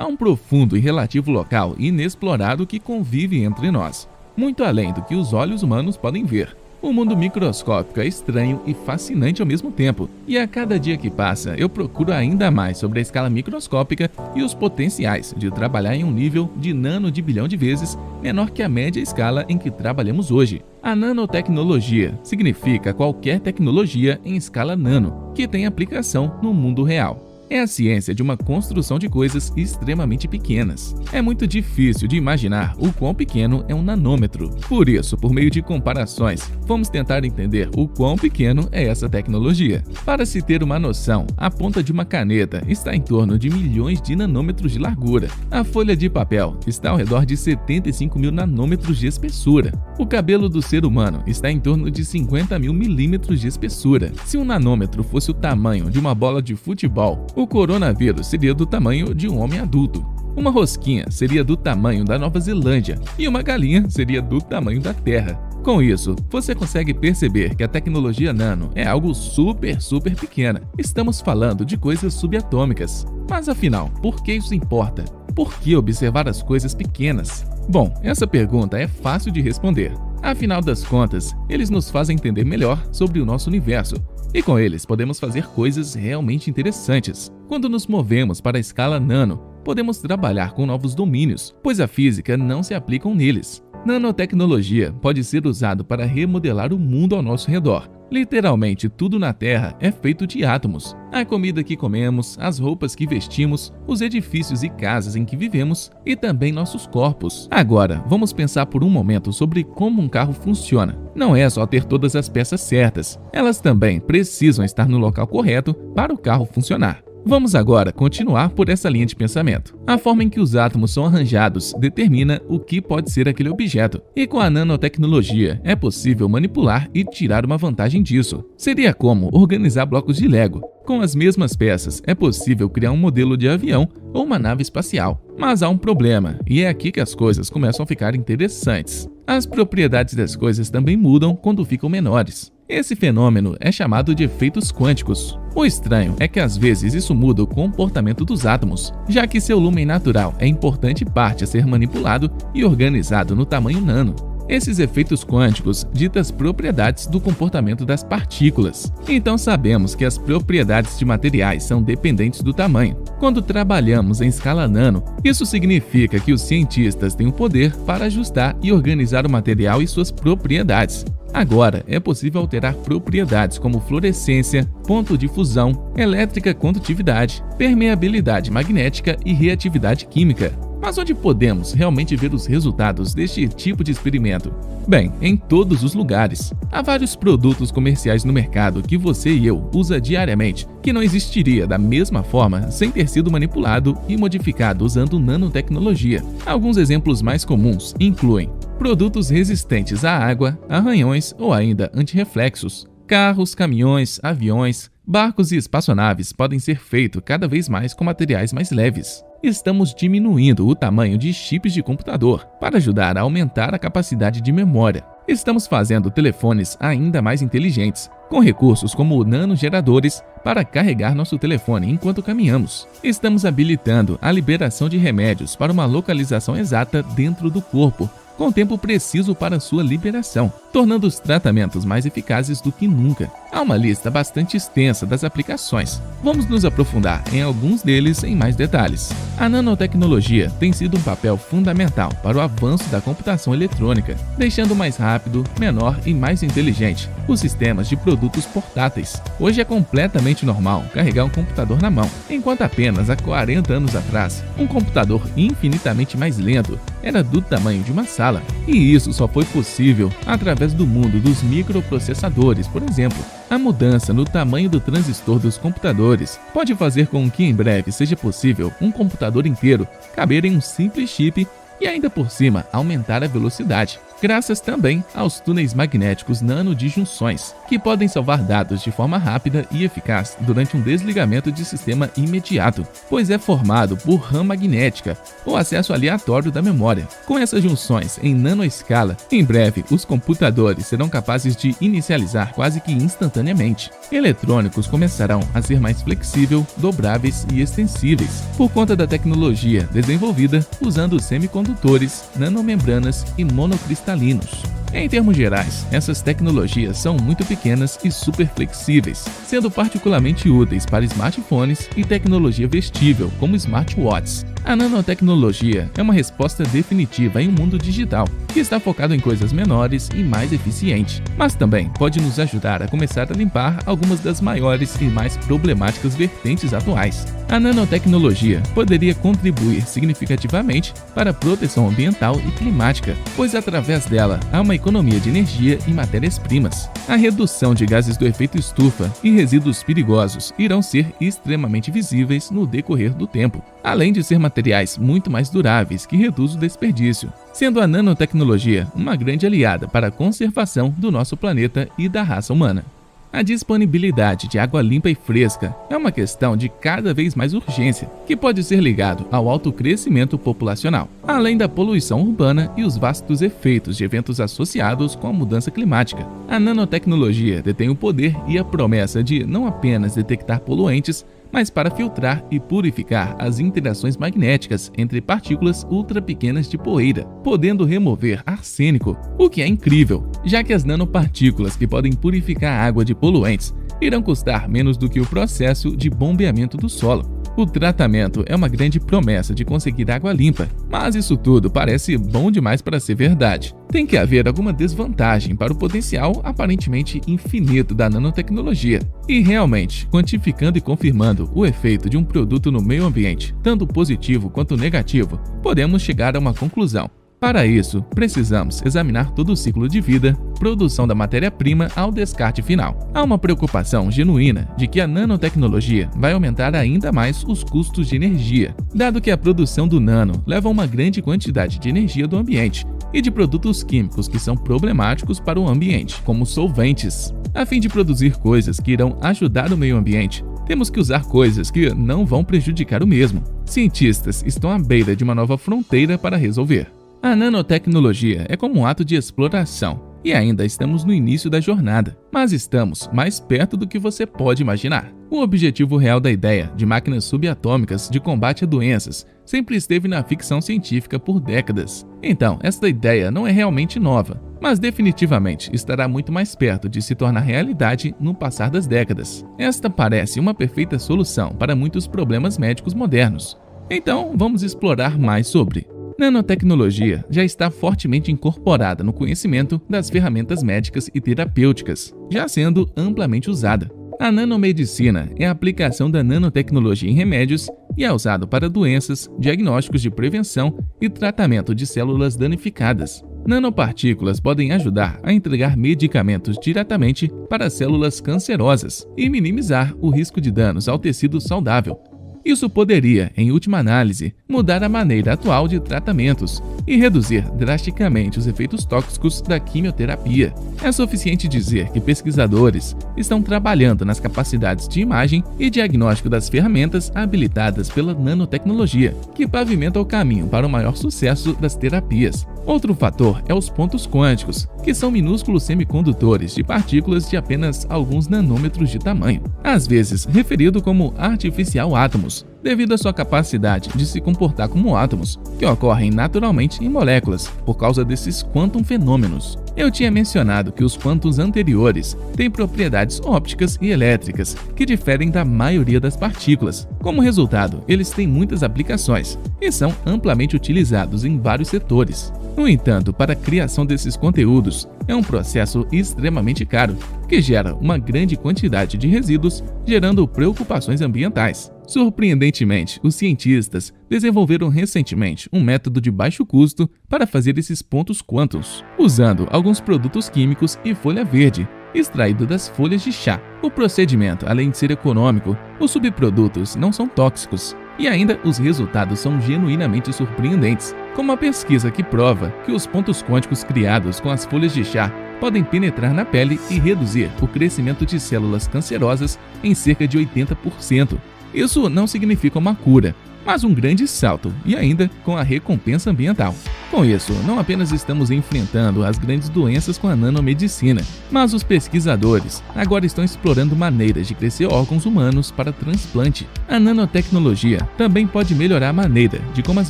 há um profundo e relativo local inexplorado que convive entre nós, muito além do que os olhos humanos podem ver. O mundo microscópico é estranho e fascinante ao mesmo tempo, e a cada dia que passa eu procuro ainda mais sobre a escala microscópica e os potenciais de trabalhar em um nível de nano de bilhão de vezes menor que a média escala em que trabalhamos hoje. A nanotecnologia significa qualquer tecnologia em escala nano que tem aplicação no mundo real. É a ciência de uma construção de coisas extremamente pequenas. É muito difícil de imaginar o quão pequeno é um nanômetro. Por isso, por meio de comparações, vamos tentar entender o quão pequeno é essa tecnologia. Para se ter uma noção, a ponta de uma caneta está em torno de milhões de nanômetros de largura. A folha de papel está ao redor de 75 mil nanômetros de espessura. O cabelo do ser humano está em torno de 50 mil milímetros de espessura. Se um nanômetro fosse o tamanho de uma bola de futebol, o coronavírus seria do tamanho de um homem adulto. Uma rosquinha seria do tamanho da Nova Zelândia e uma galinha seria do tamanho da Terra. Com isso, você consegue perceber que a tecnologia nano é algo super pequena. Estamos falando de coisas subatômicas. Mas afinal, por que isso importa? Por que observar as coisas pequenas? Bom, essa pergunta é fácil de responder. Afinal das contas, eles nos fazem entender melhor sobre o nosso universo. E com eles podemos fazer coisas realmente interessantes. Quando nos movemos para a escala nano, podemos trabalhar com novos domínios, pois a física não se aplica neles. Nanotecnologia pode ser usado para remodelar o mundo ao nosso redor. Literalmente tudo na Terra é feito de átomos. A comida que comemos, as roupas que vestimos, os edifícios e casas em que vivemos e também nossos corpos. Agora, vamos pensar por um momento sobre como um carro funciona. Não é só ter todas as peças certas, elas também precisam estar no local correto para o carro funcionar. Vamos agora continuar por essa linha de pensamento. A forma em que os átomos são arranjados determina o que pode ser aquele objeto. E com a nanotecnologia é possível manipular e tirar uma vantagem disso. Seria como organizar blocos de Lego. Com as mesmas peças é possível criar um modelo de avião ou uma nave espacial. Mas há um problema, e é aqui que as coisas começam a ficar interessantes. As propriedades das coisas também mudam quando ficam menores. Esse fenômeno é chamado de efeitos quânticos. O estranho é que às vezes isso muda o comportamento dos átomos, já que seu lumen natural é importante parte a ser manipulado e organizado no tamanho nano. Esses efeitos quânticos ditam as propriedades do comportamento das partículas. Então sabemos que as propriedades de materiais são dependentes do tamanho. Quando trabalhamos em escala nano, isso significa que os cientistas têm o poder para ajustar e organizar o material e suas propriedades. Agora, é possível alterar propriedades como fluorescência, ponto de fusão, elétrica condutividade, permeabilidade magnética e reatividade química. Mas onde podemos realmente ver os resultados deste tipo de experimento? Bem, em todos os lugares. Há vários produtos comerciais no mercado que você e eu usa diariamente, que não existiria da mesma forma sem ter sido manipulado e modificado usando nanotecnologia. Alguns exemplos mais comuns incluem produtos resistentes à água, arranhões ou ainda antirreflexos. Carros, caminhões, aviões, barcos e espaçonaves podem ser feitos cada vez mais com materiais mais leves. Estamos diminuindo o tamanho de chips de computador para ajudar a aumentar a capacidade de memória. Estamos fazendo telefones ainda mais inteligentes, com recursos como nanogeradores para carregar nosso telefone enquanto caminhamos. Estamos habilitando a liberação de remédios para uma localização exata dentro do corpo, com tempo preciso para sua liberação, tornando os tratamentos mais eficazes do que nunca. Há uma lista bastante extensa das aplicações. Vamos nos aprofundar em alguns deles em mais detalhes. A nanotecnologia tem sido um papel fundamental para o avanço da computação eletrônica, deixando mais rápido, menor e mais inteligente os sistemas de produtos portáteis. Hoje é completamente normal carregar um computador na mão, enquanto apenas há 40 anos atrás, um computador infinitamente mais lento era do tamanho de uma sala. E isso só foi possível através do mundo dos microprocessadores, por exemplo. A mudança no tamanho do transistor dos computadores pode fazer com que em breve seja possível um computador inteiro caber em um simples chip e ainda por cima aumentar a velocidade. graças também aos túneis magnéticos nano de junções, que podem salvar dados de forma rápida e eficaz durante um desligamento de sistema imediato, pois é formado por RAM magnética, ou acesso aleatório da memória. Com essas junções em nanoescala, em breve os computadores serão capazes de inicializar quase que instantaneamente. Eletrônicos começarão a ser mais flexíveis, dobráveis e extensíveis, por conta da tecnologia desenvolvida usando semicondutores, nanomembranas e monocristalinos. Em termos gerais, essas tecnologias são muito pequenas e super flexíveis, sendo particularmente úteis para smartphones e tecnologia vestível, como smartwatches. A nanotecnologia é uma resposta definitiva em um mundo digital, que está focado em coisas menores e mais eficiente, mas também pode nos ajudar a começar a limpar algumas das maiores e mais problemáticas vertentes atuais. A nanotecnologia poderia contribuir significativamente para a proteção ambiental e climática, pois através dela há uma economia de energia e matérias-primas. A redução de gases do efeito estufa e resíduos perigosos irão ser extremamente visíveis no decorrer do tempo, além de ser materiais muito mais duráveis que reduz o desperdício, sendo a nanotecnologia uma grande aliada para a conservação do nosso planeta e da raça humana. A disponibilidade de água limpa e fresca é uma questão de cada vez mais urgência, que pode ser ligado ao alto crescimento populacional, além da poluição urbana e os vastos efeitos de eventos associados com a mudança climática. A nanotecnologia detém o poder e a promessa de não apenas detectar poluentes, mas para filtrar e purificar as interações magnéticas entre partículas ultrapequenas de poeira, podendo remover arsênico, o que é incrível, já que as nanopartículas que podem purificar a água de poluentes irão custar menos do que o processo de bombeamento do solo. O tratamento é uma grande promessa de conseguir água limpa, mas isso tudo parece bom demais para ser verdade. Tem que haver alguma desvantagem para o potencial aparentemente infinito da nanotecnologia. E realmente, quantificando e confirmando o efeito de um produto no meio ambiente, tanto positivo quanto negativo, podemos chegar a uma conclusão. Para isso, precisamos examinar todo o ciclo de vida, produção da matéria-prima ao descarte final. Há uma preocupação genuína de que a nanotecnologia vai aumentar ainda mais os custos de energia, dado que a produção do nano leva uma grande quantidade de energia do ambiente e de produtos químicos que são problemáticos para o ambiente, como solventes. A fim de produzir coisas que irão ajudar o meio ambiente, temos que usar coisas que não vão prejudicar o mesmo. Cientistas estão à beira de uma nova fronteira para resolver. A nanotecnologia é como um ato de exploração, e ainda estamos no início da jornada, mas estamos mais perto do que você pode imaginar. O objetivo real da ideia de máquinas subatômicas de combate a doenças sempre esteve na ficção científica por décadas. Então, esta ideia não é realmente nova, mas definitivamente estará muito mais perto de se tornar realidade no passar das décadas. Esta parece uma perfeita solução para muitos problemas médicos modernos. Então, vamos explorar mais sobre. Nanotecnologia já está fortemente incorporada no conhecimento das ferramentas médicas e terapêuticas, já sendo amplamente usada. A nanomedicina é a aplicação da nanotecnologia em remédios e é usado para doenças, diagnósticos de prevenção e tratamento de células danificadas. Nanopartículas podem ajudar a entregar medicamentos diretamente para células cancerosas e minimizar o risco de danos ao tecido saudável. Isso poderia, em última análise, mudar a maneira atual de tratamentos e reduzir drasticamente os efeitos tóxicos da quimioterapia. É suficiente dizer que pesquisadores estão trabalhando nas capacidades de imagem e diagnóstico das ferramentas habilitadas pela nanotecnologia, que pavimenta o caminho para o maior sucesso das terapias. Outro fator é os pontos quânticos, que são minúsculos semicondutores de partículas de apenas alguns nanômetros de tamanho, às vezes referido como artificial átomos, devido à sua capacidade de se comportar como átomos, que ocorrem naturalmente em moléculas, por causa desses quantum fenômenos. Eu tinha mencionado que os quântuns anteriores têm propriedades ópticas e elétricas que diferem da maioria das partículas. Como resultado, eles têm muitas aplicações e são amplamente utilizados em vários setores. No entanto, para a criação desses conteúdos, é um processo extremamente caro, que gera uma grande quantidade de resíduos, gerando preocupações ambientais. Surpreendentemente, os cientistas desenvolveram recentemente um método de baixo custo para fazer esses pontos quântuns, usando alguns produtos químicos e folha verde, extraído das folhas de chá. O procedimento, além de ser econômico, os subprodutos não são tóxicos E ainda os resultados são genuinamente surpreendentes, como a pesquisa que prova que os pontos quânticos criados com as folhas de chá podem penetrar na pele e reduzir o crescimento de células cancerosas em cerca de 80%. Isso não significa uma cura, mas um grande salto, e ainda com a recompensa ambiental. Com isso, não apenas estamos enfrentando as grandes doenças com a nanomedicina, mas os pesquisadores agora estão explorando maneiras de crescer órgãos humanos para transplante. A nanotecnologia também pode melhorar a maneira de como as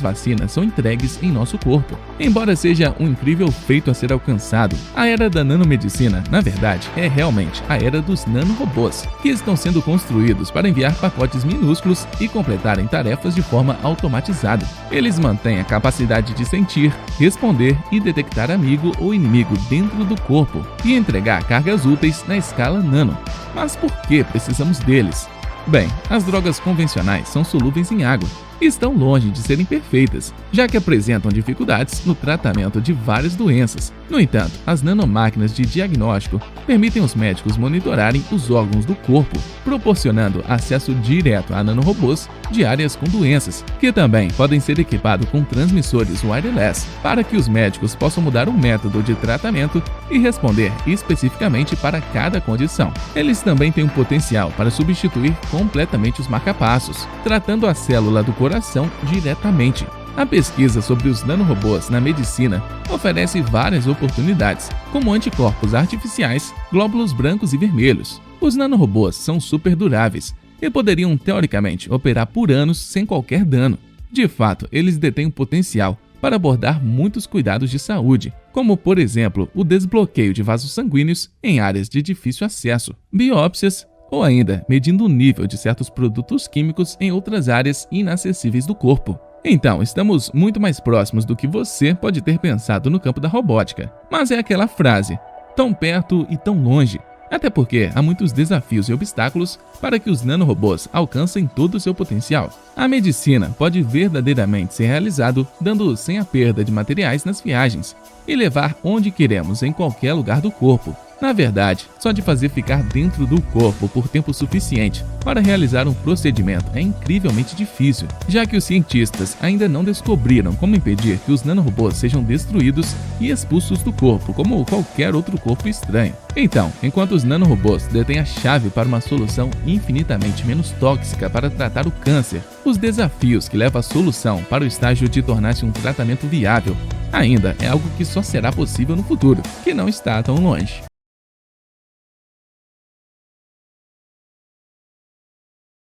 vacinas são entregues em nosso corpo. Embora seja um incrível feito a ser alcançado, a era da nanomedicina, na verdade, é realmente a era dos nanorobôs, que estão sendo construídos para enviar pacotes minúsculos e completarem tarefas de forma automatizada. Eles mantêm a capacidade de sentir, responder e detectar amigo ou inimigo dentro do corpo e entregar cargas úteis na escala nano. Mas por que precisamos deles? Bem, as drogas convencionais são solúveis em água e estão longe de serem perfeitas, já que apresentam dificuldades no tratamento de várias doenças. No entanto, as nanomáquinas de diagnóstico permitem os médicos monitorarem os órgãos do corpo, proporcionando acesso direto a nanorobôs de áreas com doenças, que também podem ser equipados com transmissores wireless, para que os médicos possam mudar o método de tratamento e responder especificamente para cada condição. Eles também têm um potencial para substituir completamente os marcapassos, tratando a célula do coração diretamente. A pesquisa sobre os nanorobôs na medicina oferece várias oportunidades, como anticorpos artificiais, glóbulos brancos e vermelhos. Os nanorobôs são super duráveis e poderiam, teoricamente, operar por anos sem qualquer dano. De fato, eles detêm o potencial para abordar muitos cuidados de saúde, como, por exemplo, o desbloqueio de vasos sanguíneos em áreas de difícil acesso, biópsias, ou ainda medindo o nível de certos produtos químicos em outras áreas inacessíveis do corpo. Então, estamos muito mais próximos do que você pode ter pensado no campo da robótica. Mas é aquela frase, tão perto e tão longe. Até porque há muitos desafios e obstáculos para que os nanorobôs alcancem todo o seu potencial. A medicina pode verdadeiramente ser realizado dando sem a perda de materiais nas viagens e levar onde queremos em qualquer lugar do corpo. Na verdade, só de fazer ficar dentro do corpo por tempo suficiente para realizar um procedimento é incrivelmente difícil, já que os cientistas ainda não descobriram como impedir que os nanorobôs sejam destruídos e expulsos do corpo, como qualquer outro corpo estranho. Então, enquanto os nanorobôs detêm a chave para uma solução infinitamente menos tóxica para tratar o câncer, os desafios que levam a solução para o estágio de tornar-se um tratamento viável ainda é algo que só será possível no futuro, que não está tão longe.